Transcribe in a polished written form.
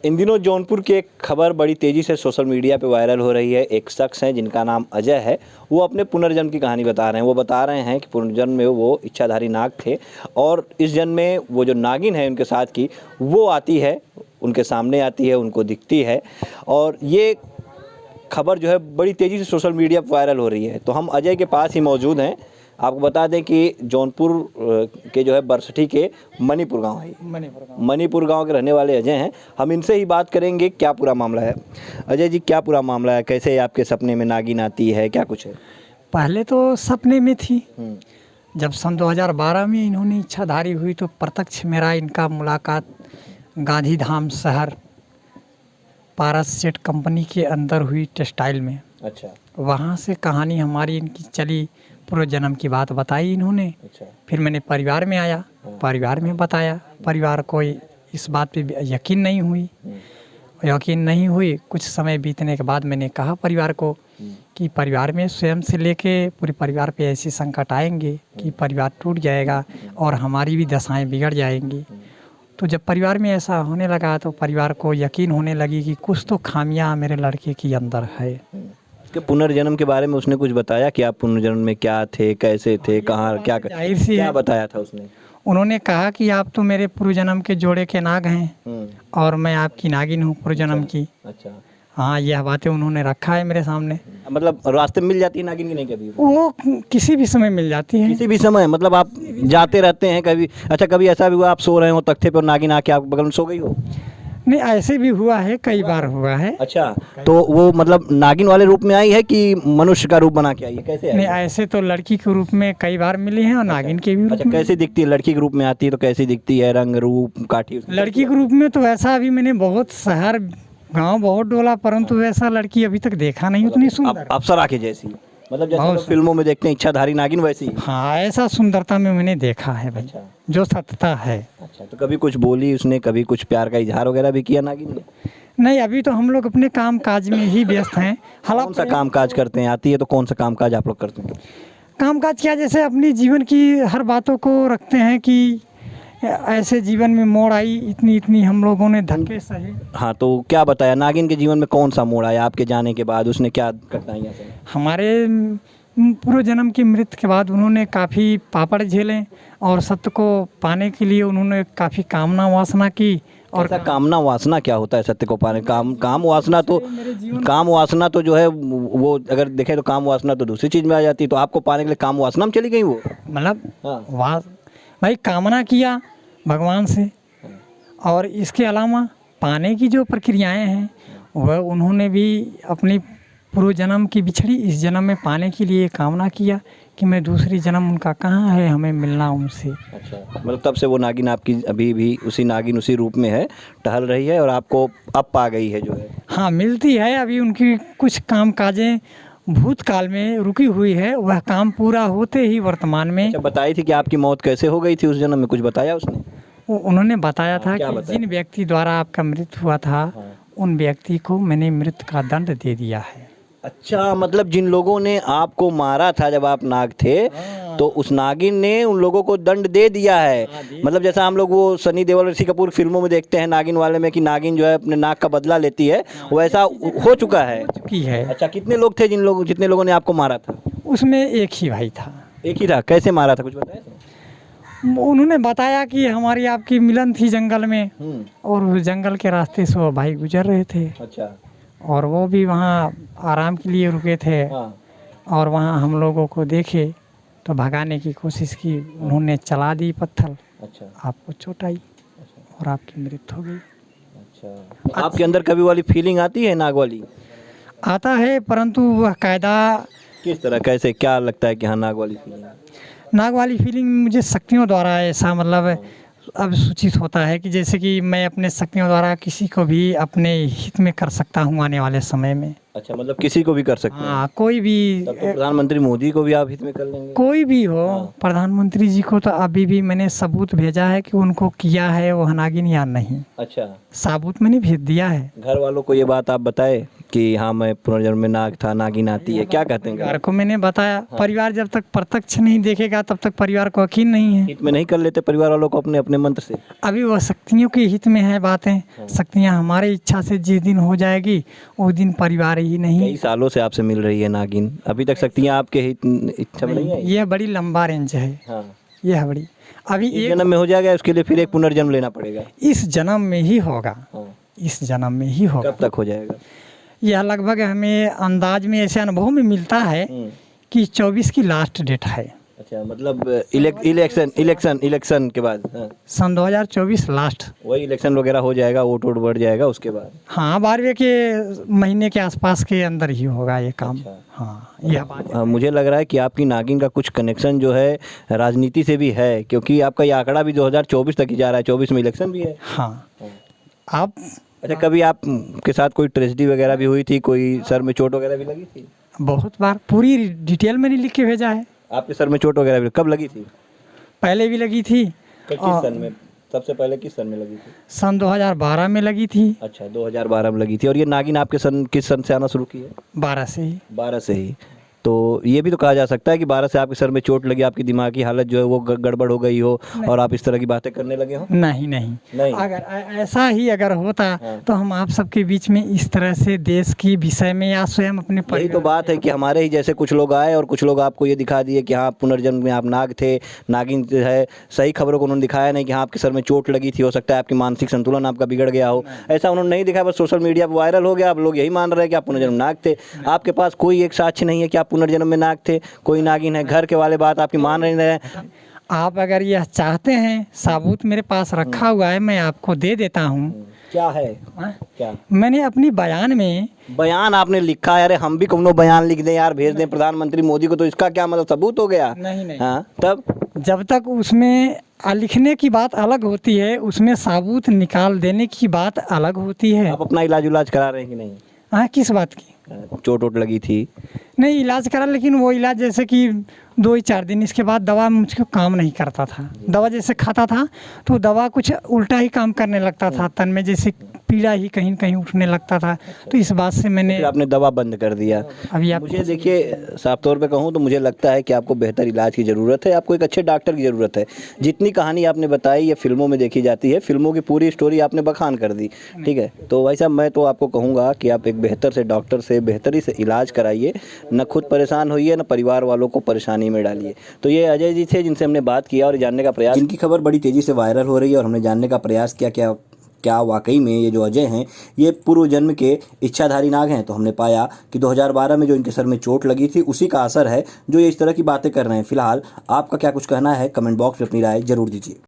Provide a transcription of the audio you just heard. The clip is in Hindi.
इन दिनों जौनपुर की एक खबर बड़ी तेज़ी से सोशल मीडिया पे वायरल हो रही है। एक शख्स हैं जिनका नाम अजय है, वो अपने पुनर्जन्म की कहानी बता रहे हैं। वो बता रहे हैं कि पुनर्जन्म में वो इच्छाधारी नाग थे और इस जन्म में वो जो नागिन है उनके साथ की, वो आती है, उनके सामने आती है, उनको दिखती है। और ये खबर जो है बड़ी तेज़ी से सोशल मीडिया पर वायरल हो रही है। तो हम अजय के पास ही मौजूद हैं। आपको बता दें कि जौनपुर के जो है बरसठी के मणिपुर गांव है, मणिपुर गांव के रहने वाले अजय हैं। हम इनसे ही बात करेंगे क्या पूरा मामला है। अजय जी, क्या पूरा मामला है, कैसे आपके सपने में नागिन आती है, क्या कुछ है? पहले तो सपने में थी। जब सन 2012 में इन्होंने इच्छाधारी हुई तो प्रत्यक्ष मेरा इनका मुलाकात गांधीधाम शहर पारस सेट कंपनी के अंदर हुई टेक्सटाइल में। अच्छा। वहाँ से कहानी हमारी इनकी चली, पूर्व जन्म की बात बताई इन्होंने। अच्छा। फिर मैंने परिवार में आया, परिवार में बताया। परिवार को इस बात पे यकीन नहीं हुई। कुछ समय बीतने के बाद मैंने कहा परिवार को कि परिवार में स्वयं से लेके पूरे परिवार पे ऐसे संकट आएंगे कि परिवार टूट जाएगा और हमारी भी दशाएं बिगड़ जाएंगी। तो जब परिवार में ऐसा होने लगा तो परिवार को यकीन होने लगी कि कुछ तो खामियां मेरे लड़के के अंदर है। के पुनर्जन्म के बारे में उसने कुछ बताया कि आप पुनर्जन्म में क्या थे, कैसे थे, कहाँ, क्या बताया था उसने? उन्होंने कहा कि आप तो मेरे पूर्व जन्म के जोड़े के नाग हैं और मैं आपकी नागिन हूँ पूर्व जन्म की। अच्छा। हाँ, यह बातें उन्होंने रखा है मेरे सामने। मतलब रास्ते में मिल जाती है नागिन की? नहीं, कभी वो किसी भी समय मिल जाती है। किसी भी समय? मतलब आप जाते रहते हैं कभी? अच्छा, कभी ऐसा भी हुआ आप सो रहे हो तख्ते पे और नागिन आके आपके बगल में सो गई हो? नहीं, ऐसे भी हुआ है, कई बार हुआ है। अच्छा, तो वो मतलब नागिन वाले रूप में आई है कि मनुष्य का रूप बना के आई है, कैसे आई? नहीं, ऐसे तो लड़की के रूप में कई बार मिली है और नागिन के भी रूप अच्छा, कैसे दिखती है? लड़की के रूप में आती है तो कैसी दिखती है, रंग रूप काठी? लड़की के रूप में तो वैसा अभी मैंने बहुत शहर गांव बहुत डोला, परंतु वैसा लड़की अभी तक देखा नहीं उतनी सुंदर। अप्सरा के जैसी, मतलब जैसे लोग फिल्मों में देखते हैं इच्छाधारी नागिन, वैसी? हाँ, ऐसा सुंदरता में मैंने देखा है भाई। अच्छा। जो सत्यता है। अच्छा, तो कभी कुछ बोली उसने, कभी कुछ प्यार का इजहार वगैरह भी किया नागिन ने? नहीं, अभी तो हम लोग अपने काम काज में ही व्यस्त हैं। कौन सा काम काज करते हैं? आती है तो कौन सा काम काज आप लोग करते हैं? काम काज क्या, जैसे अपनी जीवन की हर बातों को रखते हैं कि ऐसे जीवन में मोड़ आई, इतनी हम लोगों ने धक्के सहे। हाँ, तो क्या बताया नागिन के जीवन में, कौन सा मोड़ आया आपके जाने के बाद? उसने क्या कठिनाइयाँ सही? हमारे पूर्व जन्म की मृत्यु के बाद उन्होंने काफ़ी पापड़ झेले और सत्य को पाने के लिए उन्होंने काफ़ी कामना वासना की। और कामना वासना क्या होता है सत्य को पाने? काम वासना तो जो है वो अगर देखें तो काम वासना तो दूसरी चीज़ में आ जाती है। तो आपको पाने के लिए काम वासना में चली गई वो? मतलब भाई कामना किया भगवान से, और इसके अलावा पाने की जो प्रक्रियाएं हैं वह उन्होंने भी अपनी पूर्व जन्म की बिछड़ी इस जन्म में पाने के लिए कामना किया कि मैं दूसरी जन्म उनका कहाँ है, हमें मिलना उनसे। अच्छा, मतलब तब से वो नागिन आपकी अभी भी उसी नागिन उसी रूप में है, टहल रही है और आपको अब पा गई है जो है? हाँ, मिलती है। अभी उनकी कुछ काम काजें भूतकाल में रुकी हुई है, वह काम पूरा होते ही वर्तमान में। अच्छा, बताई थी कि आपकी मौत कैसे हो गई थी उस जन्म में, कुछ बताया उसने? उन्होंने बताया था कि जिन व्यक्ति द्वारा आपका मृत्यु हुआ था उन व्यक्ति को मैंने मृत्यु का दंड दे दिया है। अच्छा, मतलब जिन लोगों ने आपको मारा था जब आप नाग थे, तो उस नागिन ने उन लोगों को दंड दे दिया है। मतलब जैसा हम लोग वो सनी देओल ऋषि कपूर फिल्मों में देखते हैं नागिन वाले में कि नागिन जो है अपने नाग का बदला लेती है, वैसा हो चुका है? अच्छा, कितने लोग थे जितने लोगों ने आपको मारा था? उसमें एक ही भाई था। एक ही था? कैसे मारा था, कुछ बताया? उन्होंने बताया कि हमारी आपकी मिलन थी जंगल में और उस जंगल के रास्ते से वो भाई गुजर रहे थे। अच्छा। और वो भी वहाँ आराम के लिए रुके थे। और वहाँ हम लोगों को देखे तो भगाने की कोशिश की, उन्होंने चला दी पत्थर। अच्छा। आपको चोट आई और आपकी मृत्यु हो गई। अच्छा, तो आपके अंदर कभी वाली फीलिंग आती है नाग वाली? आता है, परंतु वह कायदा किस तरह, कैसे, क्या लगता है कि हाँ नाग वाली फीलिंग? नाग वाली फीलिंग मुझे शक्तियों द्वारा ऐसा मतलब अब सूचित होता है कि जैसे कि मैं अपने शक्तियों द्वारा किसी को भी अपने हित में कर सकता हूँ आने वाले समय में। अच्छा, मतलब किसी को भी कर सकते हैं? हाँ, कोई भी। तब तो प्रधानमंत्री मोदी को भी आप हित में कर लेंगे? कोई भी हो। प्रधानमंत्री जी को तो अभी भी मैंने सबूत भेजा है कि उनको किया है वो नागिन या नहीं। अच्छा, सबूत मैंने भेज दिया है। घर वालों को ये बात आप बताए कि हाँ मैं पुनर्जन्म में नाग था, नागिन आती है, क्या कहते हैं? परिवार को मैंने बताया, परिवार जब तक प्रत्यक्ष नहीं देखेगा तब तक परिवार को यकीन नहीं है। हित में नहीं कर लेते परिवार वालों को अपने अपने मंत्र से? अभी वो शक्तियों के हित में है बातें, शक्तियाँ हमारे इच्छा से जिस दिन हो जाएगी उस दिन परिवार ही नहीं। कई सालों से आपसे मिल रही है नागिन, अभी तक शक्तियाँ आपके हित इच्छा में नहीं आई? ये बड़ी लंबा रेंज है, हाँ। ये है बड़ी। अभी इस एक जन्म में हो जाएगा, उसके लिए फिर एक पुनर्जन्म लेना पड़ेगा? इस जन्म में ही होगा, हाँ। इस जन्म में ही होगा। कब तक हो जाएगा? यह लगभग हमें अंदाज में ऐसे अनुभव में मिलता है कि 24 की लास्ट डेट है। अच्छा, मतलब इलेक्शन के बाद? हाँ। सन 2024 लास्ट, वही इलेक्शन वगैरह हो जाएगा, वोट वोट बढ़ जाएगा उसके बाद? हाँ 12वें के महीने के आसपास के अंदर ही होगा ये काम। अच्छा। हाँ यह बात मुझे लग रहा है कि आपकी नागिन का कुछ कनेक्शन जो है राजनीति से भी है, क्योंकि आपका ये आंकड़ा भी 2024 तक ही जा रहा है, 24 में इलेक्शन भी है। हाँ। आप अच्छा, कभी आप के साथ कोई ट्रेजेडी वगैरह भी हुई थी, कोई सर में चोट वगैरह भी लगी थी? बहुत बार पूरी डिटेल मैंने लिख के भेजा है। आपके सर में चोट वगैरह भी कब लगी थी? पहले भी लगी थी। किस सन में? सबसे पहले किस सन में लगी थी? सन 2012 में लगी थी। अच्छा, 2012 में लगी थी। और ये नागिन आपके सन किस सन से आना शुरू की है? 12 से ही। 12 से ही। तो ये भी तो कहा जा सकता है कि 12 से आपके सर में चोट लगी, आपकी दिमागी हालत जो है वो गड़बड़ हो गई हो और आप इस तरह की बातें करने लगे हो? नहीं नहीं, नहीं। अगर ऐसा ही अगर होता तो हम आप सबके बीच में इस तरह से देश की विषय में या स्वयं अपने यही तो बात है कि हमारे ही जैसे कुछ लोग आए और कुछ लोग आपको ये दिखा दिए कि हाँ पुनर्जन्म में आप नाग थे, नागिन है। सही खबरों को उन्होंने दिखाया नहीं कि हाँ आपके सर में चोट लगी थी, हो सकता है आपकी मानसिक संतुलन आपका बिगड़ गया हो, ऐसा उन्होंने नहीं दिखाया। बस सोशल मीडिया पर वायरल हो गया, अब लोग यही मान रहे हैं कि आप पुनर्जन्म नाग थे। आपके पास कोई एक साक्ष्य नहीं है कि आप पुनर्जन्म में नाग थे, कोई नागिन है। घर के वाले बात आपकी मान नहीं रहे। आप अगर यह चाहते हैं, साबूत मेरे पास रखा हुआ है, मैं आपको दे देता हूँ। क्या है? हाँ? क्या? मैंने अपनी बयान में बयान आपने लिखा है? अरे हम भी कोनो बयान लिख दें यार, भेज दें प्रधानमंत्री मोदी को, तो इसका क्या मतलब सबूत हो गया? नहीं नहीं, हाँ, तब जब तक उसमें लिखने की बात अलग होती है, उसमें साबूत निकाल देने की बात अलग होती है। आप अपना इलाज करा रहे हैं कि नहीं? हाँ, किस बात की? चोट वोट लगी थी? नहीं, इलाज करा, लेकिन वो इलाज जैसे कि 2-4 दिन इसके बाद दवा मुझको काम नहीं करता था। दवा जैसे खाता था तो दवा कुछ उल्टा ही काम करने लगता था, तन में जैसे पीड़ा ही कहीं न कहीं उठने लगता था। तो इस बात से मैंने फिर आपने दवा बंद कर दिया। अभी आप मुझे देखिए, साफ तौर पे कहूँ तो मुझे लगता है कि आपको बेहतर इलाज की ज़रूरत है, आपको एक अच्छे डॉक्टर की ज़रूरत है। जितनी कहानी आपने बताई ये फिल्मों में देखी जाती है, फिल्मों की पूरी स्टोरी आपने बखान कर दी, ठीक है। तो भाई साहब, मैं तो आपको कहूँगा कि आप एक बेहतर से डॉक्टर से बेहतरी से इलाज कराइए, न खुद परेशान होइए न परिवार वालों को परेशानी में डालिए। तो ये अजय जी थे जिनसे हमने बात किया और जानने का प्रयास, इनकी खबर बड़ी तेज़ी से वायरल हो रही है और हमने जानने का प्रयास किया क्या वाकई में ये जो अजय हैं ये पूर्व जन्म के इच्छाधारी नाग हैं। तो हमने पाया कि 2012 में जो इनके सर में चोट लगी थी उसी का असर है जो ये इस तरह की बातें कर रहे हैं। फिलहाल आपका क्या कुछ कहना है, कमेंट बॉक्स में अपनी राय जरूर दीजिए।